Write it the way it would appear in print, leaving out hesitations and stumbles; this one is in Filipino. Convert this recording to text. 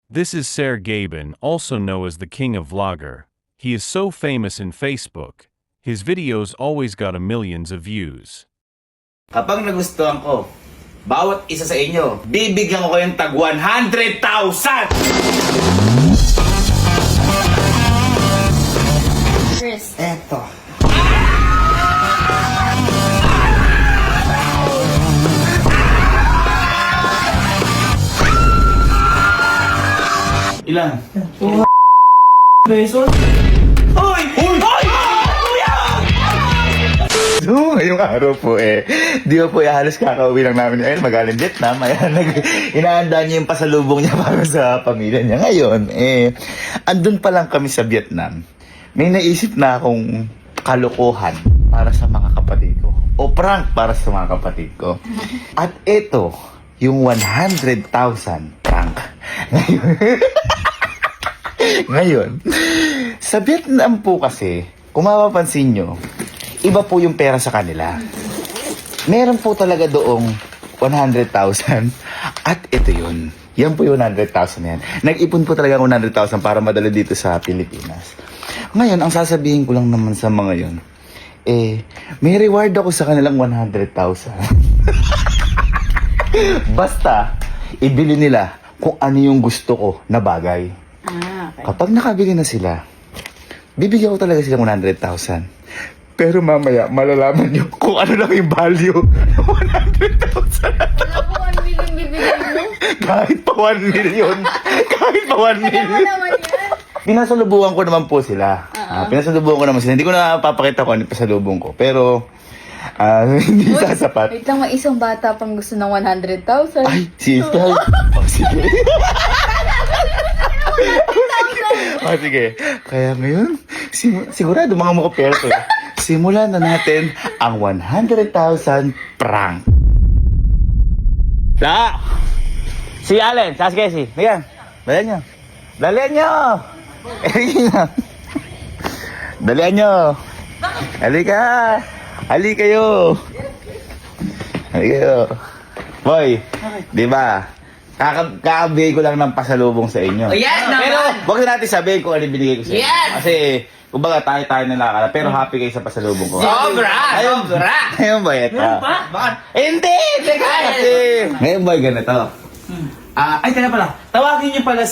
This is Ser Gaben, also known as the King of Vlogger. He is so famous in Facebook. His videos always got millions of views. Kapag nagustuhan ko, bawat isa sa inyo, bibigyan ko kayong tag 100,000! Chris. Eto. Ilan? 200 pesos? Hoy! Hoy! Hoy! So, ngayong araw po di ba po halos kakauwi lang namin ngayon, magaling Vietnam. Ayan, inaanda niya yung pasalubong niya para sa pamilya niya. Ngayon, andun pa lang kami sa Vietnam. May naisip na akong kalokohan para sa mga kapatid ko. O prank para sa mga kapatid ko. At ito, yung 100,000 prank. Ngayon, sa Vietnam po kasi, kung mapapansin nyo, iba po yung pera sa kanila. Meron po talaga doong 100,000 at ito yun. Yan po yung 100,000 yan. Nag-ipon po talaga ang 100,000 para madala dito sa Pilipinas. Ngayon, ang sasabihin ko lang naman sa mga yun, may reward ako sa kanilang 100,000. Basta, ibili nila kung ano yung gusto ko na bagay. Okay. Kapag nakabili na sila, bibigyan ko talaga silang 100,000. Pero mamaya, malalaman nyo kung ano lang yung value ng 100,000. Wala po 1 million bibigay mo. Kahit pa 1 million. Kahit pa 1 Kaya mo million. naman yan. Pinasalubungan ko naman po sila. Pinasalubungan ko naman sila. Hindi ko na papakita ko ano yung pasalubong ko. Pero, hindi sasapat. Wait lang, may isang bata pang gusto ng 100,000. Ay, si Sky. Oh, sige. Oh, sige. Kaya ngayon, sigurado mga mukha pera ko. Simulan na natin ang 100,000 prank. La! Si Allen, sa Casey. Ayan, dalian nyo. Dalian nyo! Dalian nyo. Halika! Halika kayo! Halika kayo. Boy, di ba? Kakabigay ko lang ng pasalubong sa inyo. Yan naman! Pero, wag na natin sabihin kung ano binigay ko sa inyo. Yes! Kasi, kumbaga tayo na nakakala. Pero happy kayo sa pasalubong ko. Sobra! Sobra! Ngayon ba ito? Meron pa? Bakit? Hindi! Teka kasi! Ngayon ba ganito? Ay, teka pala. Tawagin niyo pala si